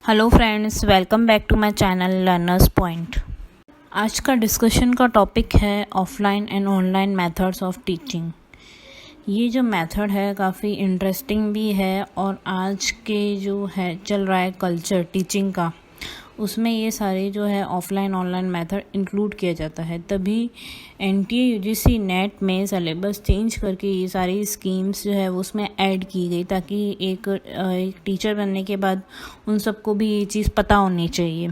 Hello friends, welcome back to my channel Learners Point. आज का discussion का topic है offline and online methods of teaching. ये जो मेथड है काफ़ी इंटरेस्टिंग भी है और आज के जो है चल रहा है कल्चर टीचिंग का, उसमें ये सारे जो है ऑफलाइन ऑनलाइन मेथड इंक्लूड किया जाता है। तभी एनटीए यूजीसी नेट में सिलेबस चेंज करके ये सारी स्कीम्स जो है वो उसमें ऐड की गई, ताकि एक टीचर बनने के बाद उन सबको भी ये चीज़ पता होनी चाहिए।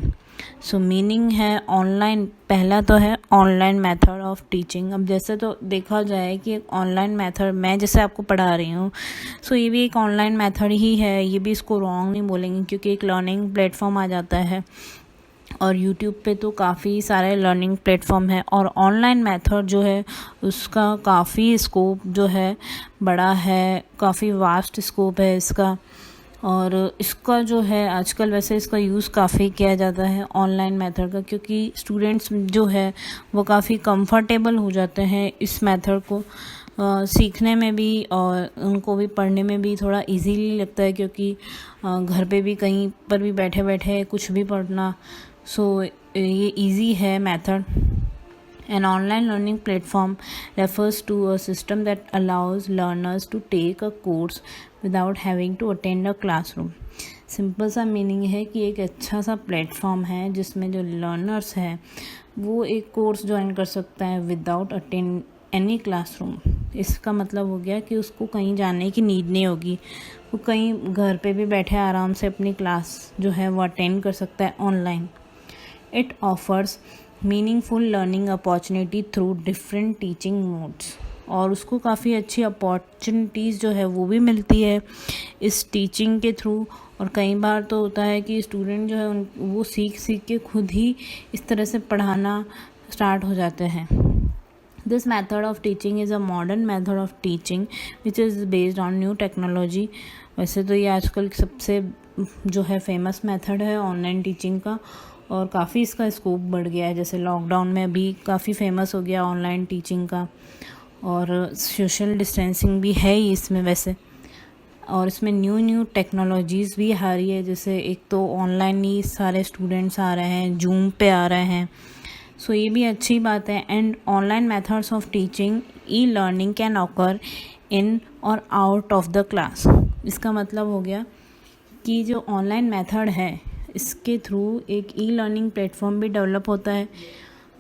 सो मीनिंग है ऑनलाइन, पहला तो है ऑनलाइन मेथड ऑफ टीचिंग। अब जैसे तो देखा जाए कि एक ऑनलाइन मेथड मैं जैसे आपको पढ़ा रही हूँ, सो ये भी एक ऑनलाइन मेथड ही है। ये भी इसको रॉन्ग नहीं बोलेंगे क्योंकि एक लर्निंग प्लेटफॉर्म आ जाता है और यूट्यूब पे तो काफ़ी सारे लर्निंग प्लेटफॉर्म है। और ऑनलाइन मेथड जो है उसका काफ़ी स्कोप जो है बड़ा है, काफ़ी वास्ट स्कोप है इसका। और इसका जो है आजकल वैसे इसका यूज़ काफ़ी किया जाता है ऑनलाइन मेथड का, क्योंकि स्टूडेंट्स जो है वो काफ़ी कंफर्टेबल हो जाते हैं इस मेथड को सीखने में भी, और उनको भी पढ़ने में भी थोड़ा इजीली लगता है, क्योंकि घर पे भी कहीं पर भी बैठे बैठे कुछ भी पढ़ना, सो ये इजी है method. An online learning platform refers to a system that allows learners to take a course without having to attend a classroom. Simple सा मीनिंग है कि एक अच्छा सा प्लेटफॉर्म है जिसमें जो लर्नर्स है वो एक कोर्स ज्वाइन कर सकता है विदाउट अटेंड एनी क्लासरूम। इसका मतलब हो गया कि उसको कहीं जाने की नीड नहीं होगी, वो कहीं घर पे भी बैठे आराम से अपनी क्लास जो है वो अटेंड कर सकता है online. It offers meaningful learning opportunity through different teaching modes, और उसको काफ़ी अच्छी अपॉर्चुनिटीज़ जो है वो भी मिलती है इस टीचिंग के थ्रू। और कई बार तो होता है कि स्टूडेंट जो है वो सीख सीख के खुद ही इस तरह से पढ़ाना स्टार्ट हो जाते हैं। This method of teaching is a modern method of teaching which is based on new technology. वैसे तो ये आजकल सबसे जो है फेमस मेथड है ऑनलाइन टीचिंग का, और काफ़ी इसका स्कोप बढ़ गया है। जैसे लॉकडाउन में भी काफ़ी फेमस हो गया ऑनलाइन टीचिंग का, और सोशल डिस्टेंसिंग भी है ही इसमें वैसे, और इसमें न्यू टेक्नोलॉजीज़ भी आ रही है। जैसे एक तो ऑनलाइन ही सारे स्टूडेंट्स आ रहे हैं, जूम पे आ रहे हैं, सो ये भी अच्छी बात है। And online methods of teaching e learning can occur in और आउट ऑफ द क्लास। इसका मतलब हो गया कि जो ऑनलाइन मेथड है इसके थ्रू एक ई लर्निंग प्लेटफॉर्म भी डेवलप होता है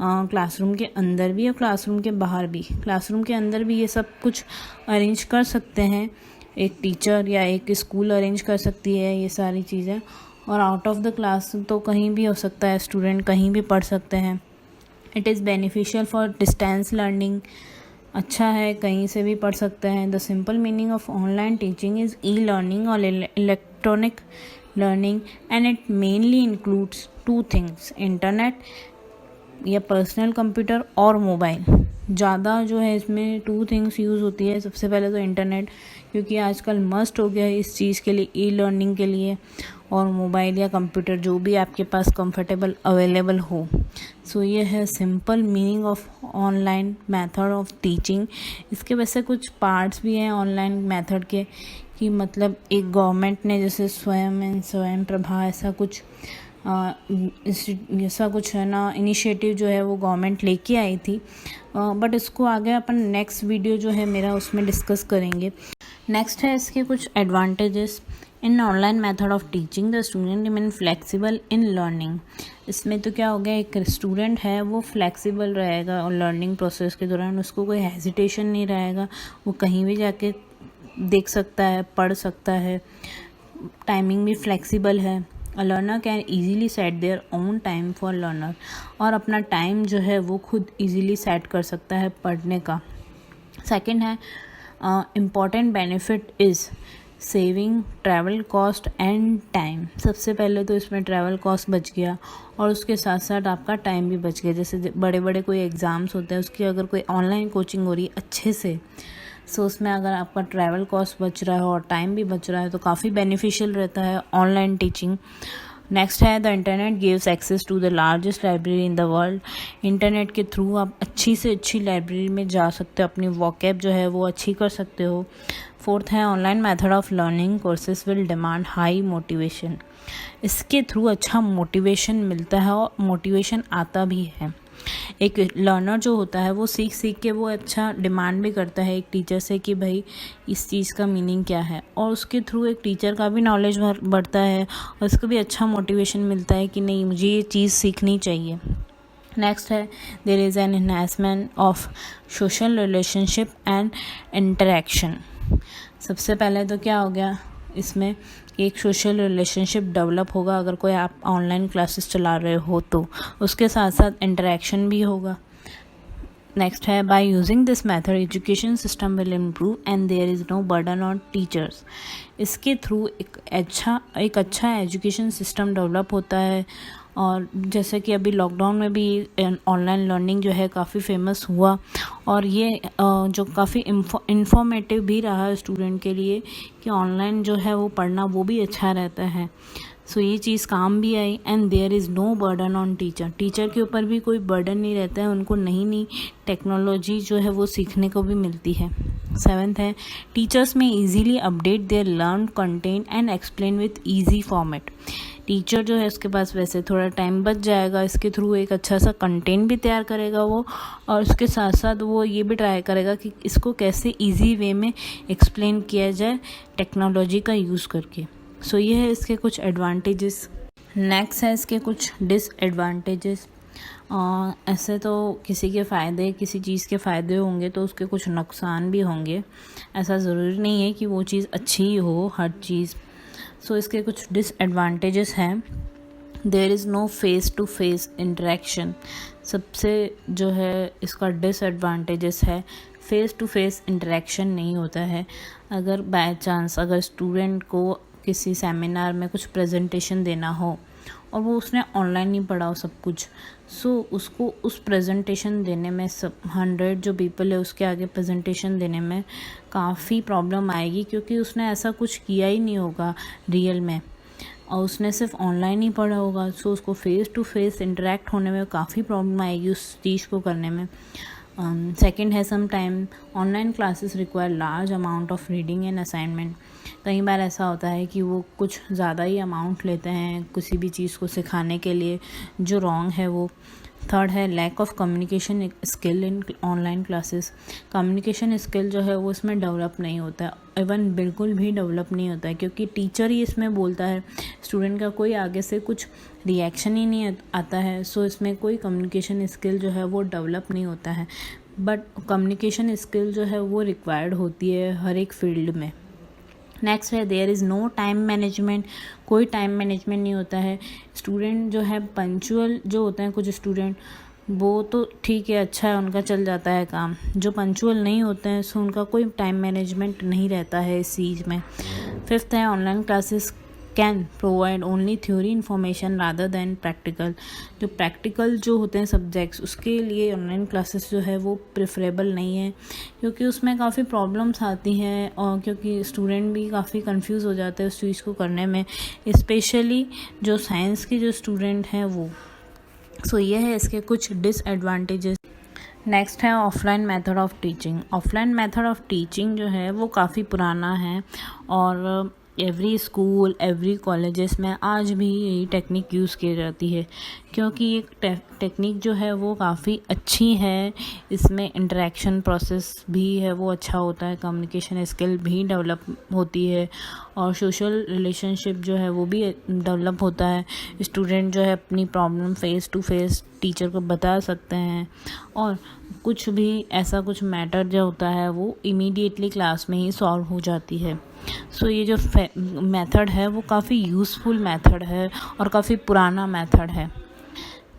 क्लासरूम के अंदर भी और क्लासरूम के बाहर भी। क्लासरूम के अंदर भी ये सब कुछ अरेंज कर सकते हैं, एक टीचर या एक स्कूल अरेंज कर सकती है ये सारी चीज़ें। और आउट ऑफ द क्लास तो कहीं भी हो सकता है, स्टूडेंट कहीं भी पढ़ सकते हैं। It is beneficial for distance learning, अच्छा है, कहीं से भी पढ़ सकते हैं। The simple meaning of online teaching is e learning or electronic learning, and it mainly includes two things: internet या पर्सनल कंप्यूटर और मोबाइल। ज़्यादा जो है इसमें टू थिंग्स यूज़ होती है। सबसे पहले तो इंटरनेट, क्योंकि आजकल मस्ट हो गया है इस चीज़ के लिए, ई लर्निंग के लिए, और मोबाइल या कंप्यूटर जो भी आपके पास कंफर्टेबल अवेलेबल हो। सो ये है simple meaning of online method of teaching. इसके वैसे कुछ पार्ट्स भी हैं ऑनलाइन मेथड के, कि मतलब एक गवर्नमेंट ने जैसे स्वयं प्रभा ऐसा कुछ है ना, इनिशिएटिव जो है वो गवर्नमेंट लेके आई थी, बट इसको आगे अपन नेक्स्ट वीडियो जो है मेरा उसमें डिस्कस करेंगे। नेक्स्ट है इसके कुछ advantages. In online method of teaching the student remain flexible in learning. इसमें तो क्या हो गया, एक स्टूडेंट है वो फ्लेक्सिबल रहेगा और लर्निंग प्रोसेस के दौरान उसको कोई हेजिटेशन नहीं रहेगा, वो कहीं भी जाके देख सकता है, पढ़ सकता है। टाइमिंग भी फ्लेक्सिबल है। A learner can easily set their own time for learner, और अपना टाइम जो है वो खुद ईजीली सेट कर सकता है पढ़ने का। सेकंड है important benefit is saving travel cost and time. सबसे पहले तो इसमें ट्रैवल कॉस्ट बच गया और उसके साथ साथ आपका टाइम भी बच गया। जैसे बड़े बड़े कोई एग्ज़ाम्स होते हैं, उसकी अगर कोई ऑनलाइन कोचिंग हो रही है अच्छे से, सो उसमें अगर आपका ट्रैवल कॉस्ट बच रहा है और टाइम भी बच रहा है तो काफ़ी बेनिफिशियल रहता है ऑनलाइन टीचिंग। नेक्स्ट है the internet gives access to the largest library in the world. Internet के थ्रू आप अच्छी से अच्छी लाइब्रेरी में जा सकते हो, अपनी वोकैब जो है वो अच्छी कर सकते हो। फोर्थ है online method of learning courses will demand high motivation. इसके थ्रू अच्छा मोटिवेशन मिलता है और मोटिवेशन आता भी है। एक लर्नर जो होता है वो सीख सीख के वो अच्छा डिमांड भी करता है एक टीचर से कि भाई इस चीज़ का मीनिंग क्या है, और उसके थ्रू एक टीचर का भी नॉलेज बढ़ता है और उसको भी अच्छा मोटिवेशन मिलता है कि नहीं मुझे ये चीज़ सीखनी चाहिए। नेक्स्ट है there is an enhancement of social relationship and interaction. सबसे पहले तो क्या हो गया, इसमें एक सोशल रिलेशनशिप डेवलप होगा अगर कोई आप ऑनलाइन क्लासेस चला रहे हो तो, उसके साथ साथ इंटरेक्शन भी होगा। नेक्स्ट है by using this method education system will improve and there is no burden on teachers. इसके थ्रू एक अच्छा एजुकेशन सिस्टम डेवलप होता है। और जैसे कि अभी लॉकडाउन में भी ऑनलाइन लर्निंग जो है काफ़ी फेमस हुआ, और ये जो काफ़ी इंफॉर्मेटिव भी रहा स्टूडेंट के लिए कि ऑनलाइन जो है वो पढ़ना वो भी अच्छा रहता है। सो ये चीज़ काम भी आई। And there is no burden on teacher के ऊपर भी कोई बर्डन नहीं रहता है, उनको नई टेक्नोलॉजी जो है वो सीखने को भी मिलती है। सेवेंथ है टीचर्स में easily update their learn content and explain with easy format. Teacher जो है उसके पास वैसे थोड़ा टाइम बच जाएगा, इसके थ्रू एक अच्छा सा कंटेंट भी तैयार करेगा वो, और उसके साथ साथ वो ये भी ट्राई करेगा कि इसको कैसे इजी वे में एक्सप्लेन किया जाए टेक्नोलॉजी का यूज़ करके। सो ये है इसके कुछ एडवांटेजेस। नेक्स्ट है इसके कुछ डिसएडवांटेजेस। ऐसे तो किसी के फ़ायदे किसी चीज़ के फ़ायदे होंगे तो उसके कुछ नुकसान भी होंगे, ऐसा ज़रूरी नहीं है कि वो चीज़ अच्छी ही हो हर चीज़। सो इसके कुछ डिसएडवांटेजेस हैं। There is no face to face interaction. सबसे जो है इसका डिसएडवांटेजेस है फेस टू फेस इंटरेक्शन नहीं होता है। अगर बाय चांस अगर स्टूडेंट को किसी सेमिनार में कुछ प्रेजेंटेशन देना हो और वो उसने ऑनलाइन नहीं पढ़ा हो सब कुछ, सो उसको उस प्रेजेंटेशन देने में 100 जो पीपल है उसके आगे प्रेजेंटेशन देने में काफ़ी प्रॉब्लम आएगी, क्योंकि उसने ऐसा कुछ किया ही नहीं होगा रियल में और उसने सिर्फ ऑनलाइन ही पढ़ा होगा। सो उसको फेस टू फेस इंटरेक्ट होने में काफ़ी प्रॉब्लम आएगी उस चीज़ को करने में। सेकेंड है some time online classes require large amount of reading and assignment. कई बार ऐसा होता है कि वो कुछ ज़्यादा ही अमाउंट लेते हैं किसी भी चीज़ को सिखाने के लिए, जो रॉन्ग है वो। थर्ड है lack of communication skill in online classes. Communication skill जो है वो इसमें डेवलप नहीं होता है, इवन बिल्कुल भी डेवलप नहीं होता है, क्योंकि टीचर ही इसमें बोलता है, स्टूडेंट का कोई आगे से कुछ रिएक्शन ही नहीं आता है। सो इसमें कोई कम्युनिकेशन स्किल जो है वो डेवलप नहीं होता है, बट कम्युनिकेशन स्किल जो है वो रिक्वायर्ड होती है हर एक फील्ड में। नेक्स्ट है there is no time management. कोई टाइम मैनेजमेंट नहीं होता है। स्टूडेंट जो है पंचुअल जो होते हैं कुछ स्टूडेंट, वो तो ठीक है, अच्छा है, उनका चल जाता है काम। जो पंचुअल नहीं होते हैं सो उनका कोई टाइम मैनेजमेंट नहीं रहता है इस चीज़ में। फिफ्थ है online classes can provide only theory information rather than practical. जो प्रैक्टिकल जो होते हैं सब्जेक्ट्स उसके लिए ऑनलाइन क्लासेस जो है वो प्रेफरेबल नहीं है, क्योंकि उसमें काफ़ी प्रॉब्लम्स आती हैं और क्योंकि स्टूडेंट भी काफ़ी कंफ्यूज हो जाते हैं उस चीज़ को करने में, स्पेशली जो साइंस के जो स्टूडेंट हैं वो। सो ये है इसके कुछ डिसएडवांटेजेस। नेक्स्ट है offline method of teaching. Offline method of teaching जो है वो काफ़ी पुराना है और एवरी स्कूल एवरी कॉलेजेस में आज भी यही टेक्निक यूज़ की जाती है, क्योंकि ये टेक्निक जो है वो काफ़ी अच्छी है। इसमें इंटरेक्शन प्रोसेस भी है वो अच्छा होता है, कम्युनिकेशन स्किल भी डेवलप होती है और सोशल रिलेशनशिप जो है वो भी डेवलप होता है। स्टूडेंट जो है अपनी problem face to face teacher को बता सकते हैं और कुछ भी ऐसा कुछ मैटर जो होता है वो इमीडिएटली क्लास में ही सॉल्व हो जाती है। सो ये जो मेथड है वो काफ़ी यूज़फुल मेथड है और काफ़ी पुराना मेथड है।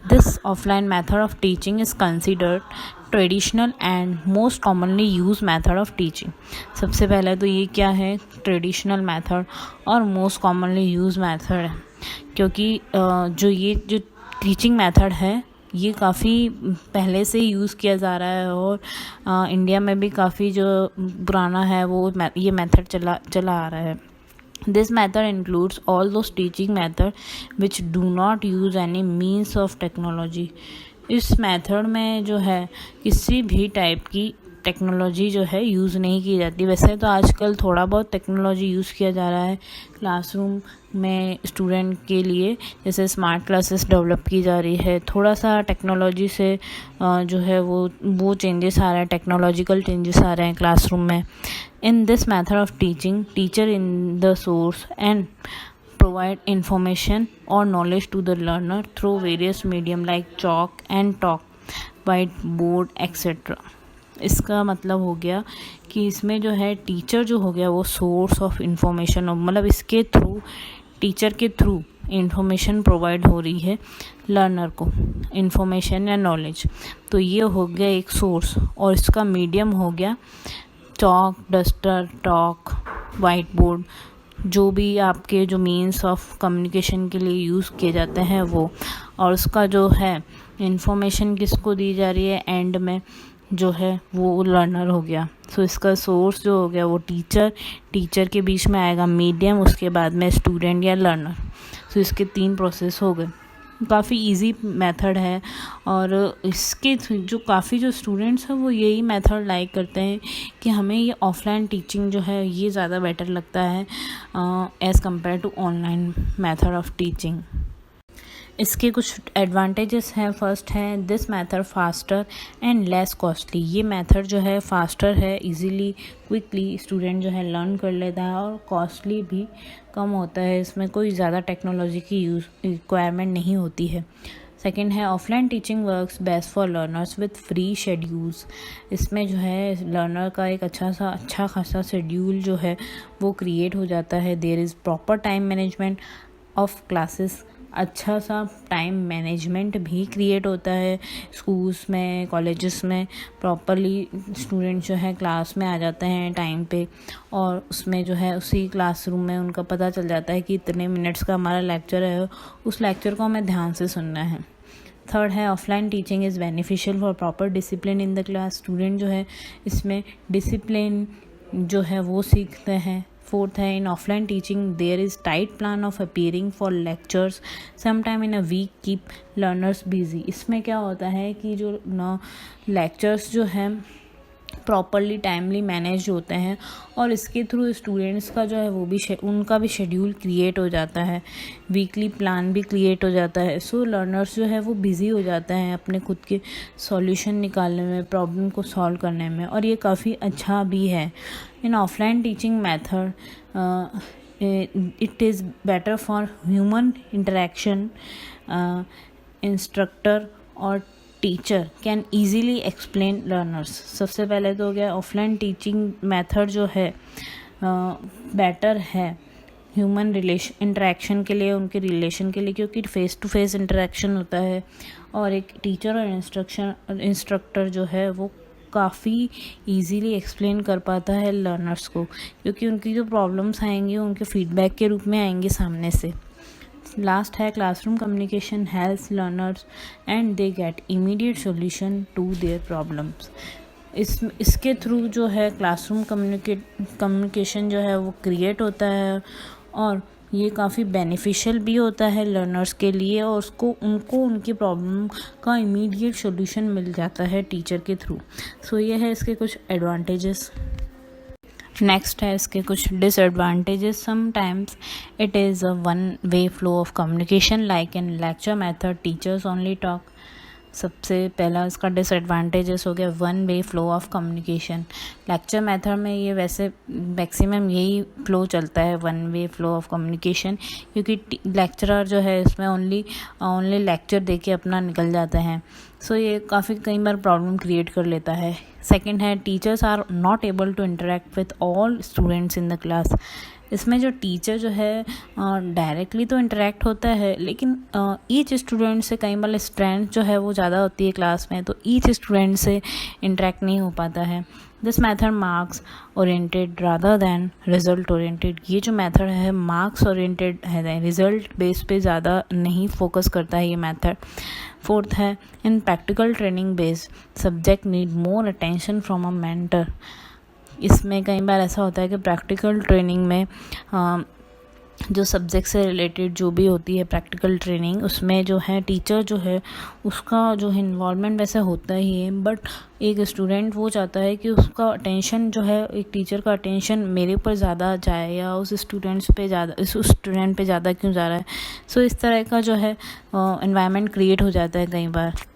This offline method of teaching is considered traditional and most commonly use method of teaching. सबसे पहले तो ये क्या है, ट्रेडिशनल मेथड और मोस्ट कॉमनली यूज मेथड है, क्योंकि ये जो टीचिंग मेथड है ये काफ़ी पहले से यूज़ किया जा रहा है और इंडिया में भी काफ़ी जो पुराना है वो ये मेथड चला आ रहा है। This method includes all those teaching method which do not use any means of technology. इस मेथड में जो है किसी भी टाइप की टेक्नोलॉजी जो है यूज़ नहीं की जाती। वैसे तो आजकल थोड़ा बहुत टेक्नोलॉजी यूज़ किया जा रहा है क्लासरूम में स्टूडेंट के लिए, जैसे स्मार्ट क्लासेस डेवलप की जा रही है। थोड़ा सा टेक्नोलॉजी से जो है वो चेंजेस आ रहे हैं, टेक्नोलॉजिकल चेंजेस आ रहे हैं क्लासरूम में। In this method of teaching teacher in the source and provide information or knowledge to the learner through various medium like chalk and talk, whiteboard etc. इसका मतलब हो गया कि इसमें जो है टीचर जो हो गया वो सोर्स ऑफ इंफॉर्मेशन, मतलब इसके थ्रू टीचर के थ्रू इंफॉर्मेशन प्रोवाइड हो रही है लर्नर को, इंफॉर्मेशन या नॉलेज। तो ये हो गया एक सोर्स, और इसका मीडियम हो गया chalk, duster, talk, white board, जो भी आपके जो मीन्स ऑफ कम्युनिकेशन के लिए यूज़ किए जाते हैं वो। और उसका जो है इंफॉर्मेशन किसको दी जा रही है एंड में जो है वो लर्नर हो गया। सो इसका सोर्स जो हो गया वो टीचर के बीच में आएगा मीडियम, उसके बाद में स्टूडेंट या लर्नर। सो इसके 3 प्रोसेस हो गए। काफ़ी इजी मेथड है, और इसके काफ़ी जो स्टूडेंट्स हैं वो यही मेथड लाइक करते हैं कि हमें ये ऑफलाइन टीचिंग जो है ये ज़्यादा बेटर लगता है as compare to online method of teaching. इसके कुछ एडवांटेजेस हैं। फर्स्ट है this method faster and less costly. ये मेथड जो है फास्टर है, इजीली क्विकली स्टूडेंट जो है लर्न कर लेता है, और कॉस्टली भी कम होता है। इसमें कोई ज़्यादा टेक्नोलॉजी की रिक्वायरमेंट नहीं होती है। सेकेंड है offline teaching works best for learners with free schedules. इसमें जो है लर्नर का एक अच्छा खासा शेड्यूल जो है वो क्रिएट हो जाता है। There is proper time management of classes, अच्छा सा टाइम मैनेजमेंट भी क्रिएट होता है स्कूल्स में, कॉलेजेस में। प्रॉपरली स्टूडेंट जो है क्लास में आ जाते हैं टाइम पे, और उसमें जो है उसी क्लासरूम में उनका पता चल जाता है कि इतने मिनट्स का हमारा लेक्चर है, उस लेक्चर को हमें ध्यान से सुनना है। थर्ड है offline teaching is beneficial for proper discipline in the class. Student जो है इसमें डिसिप्लिन जो है वो सीखते हैं। फोर्थ है in offline teaching there is tight plan of appearing for lectures sometime in a week keep learners busy. इसमें क्या होता है कि जो लेक्चर्स जो हैं प्रॉपरली टाइमली मैनेज होते हैं, और इसके थ्रू स्टूडेंट्स का जो है वो भी उनका भी शेड्यूल क्रिएट हो जाता है, वीकली प्लान भी क्रिएट हो जाता है। सो लर्नर्स जो है वो बिज़ी हो जाते हैं अपने खुद के सॉल्यूशन निकालने में, प्रॉब्लम को सॉल्व करने में, और ये काफ़ी अच्छा भी है। In offline teaching method it is better for human interaction. Instructor और teacher can easily explain learners. सबसे पहले तो हो गया ऑफलाइन टीचिंग मेथड जो है बेटर है ह्यूमन इंटरेक्शन के लिए, उनके रिलेशन के लिए, क्योंकि फेस टू फेस इंटरेक्शन होता है, और एक टीचर और इंस्ट्रक्टर जो है वो काफ़ी इजीली एक्सप्लेन कर पाता है लर्नर्स को, क्योंकि उनकी जो प्रॉब्लम्स आएंगी उनके फीडबैक के रूप में आएंगे सामने से। लास्ट है classroom communication helps learners and they get immediate solution to their problems. इसके थ्रू जो है क्लासरूम कम्युनिकेशन जो है वो क्रिएट होता है, और ये काफ़ी बेनिफिशियल भी होता है लर्नर्स के लिए, और उनको उनकी प्रॉब्लम का इमीडिएट सॉल्यूशन मिल जाता है टीचर के थ्रू। सो ये है इसके कुछ एडवांटेजेस। नेक्स्ट है इसके कुछ disadvantages. Sometimes it is a one way flow of communication like in lecture method teachers only talk. सबसे पहला इसका डिसएडवांटेजेस हो गया one way flow of communication. Lecture method में ये वैसे मैक्सिमम यही फ्लो चलता है, one way flow of communication, क्योंकि लेक्चरर जो है इसमें ओनली लेक्चर दे के अपना निकल जाते हैं। सो ये काफ़ी कई बार प्रॉब्लम क्रिएट कर लेता है। सेकेंड है teachers are not able to interact with all students in the class. इसमें जो टीचर जो है डायरेक्टली तो इंटरेक्ट होता है, लेकिन ईच स्टूडेंट से कई बार स्ट्रेंथ जो है वो ज़्यादा होती है क्लास में, तो ईच स्टूडेंट से इंटरेक्ट नहीं हो पाता है। This method marks oriented rather than result oriented. ये जो मेथड है मार्क्स ओरिएंटेड है, रिजल्ट बेस पे ज़्यादा नहीं फोकस करता है ये मेथड। फोर्थ है इन practical training based subject need more attention from a mentor. इसमें कई बार ऐसा होता है कि प्रैक्टिकल ट्रेनिंग में जो सब्जेक्ट से रिलेटेड जो भी होती है प्रैक्टिकल ट्रेनिंग, उसमें जो है टीचर जो है उसका जो है इन्वॉल्वमेंट वैसे होता ही है, बट एक स्टूडेंट वो चाहता है कि उसका अटेंशन जो है, एक टीचर का अटेंशन मेरे ऊपर ज़्यादा जाए या उस स्टूडेंट पे ज़्यादा क्यों जा रहा है। सो इस तरह का जो है एनवायरनमेंट क्रिएट हो जाता है कई बार।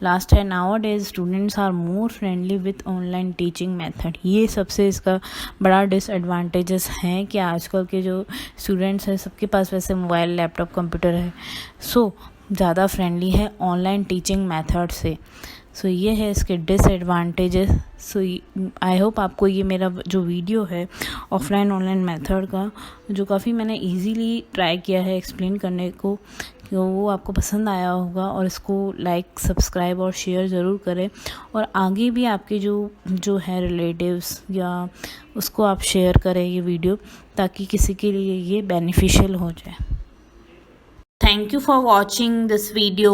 लास्ट है, nowadays students are more friendly with online teaching method. ये सबसे इसका बड़ा डिसएडवांटेजेस हैं कि आजकल के जो स्टूडेंट्स हैं सबके पास वैसे मोबाइल, लैपटॉप, कंप्यूटर है, सो ज़्यादा फ्रेंडली है ऑनलाइन टीचिंग मेथड से। सो ये है इसके डिसएडवांटेजेस। सो आई होप आपको ये मेरा जो वीडियो है ऑफलाइन ऑनलाइन मेथड का, जो काफ़ी मैंने इजीली ट्राई किया है एक्सप्लेन करने को, कि वो आपको पसंद आया होगा, और इसको लाइक, सब्सक्राइब और शेयर ज़रूर करें, और आगे भी आपके जो है रिलेटिव्स या उसको आप शेयर करें ये वीडियो, ताकि किसी के लिए ये बेनिफिशियल हो जाए। Thank you for watching this video.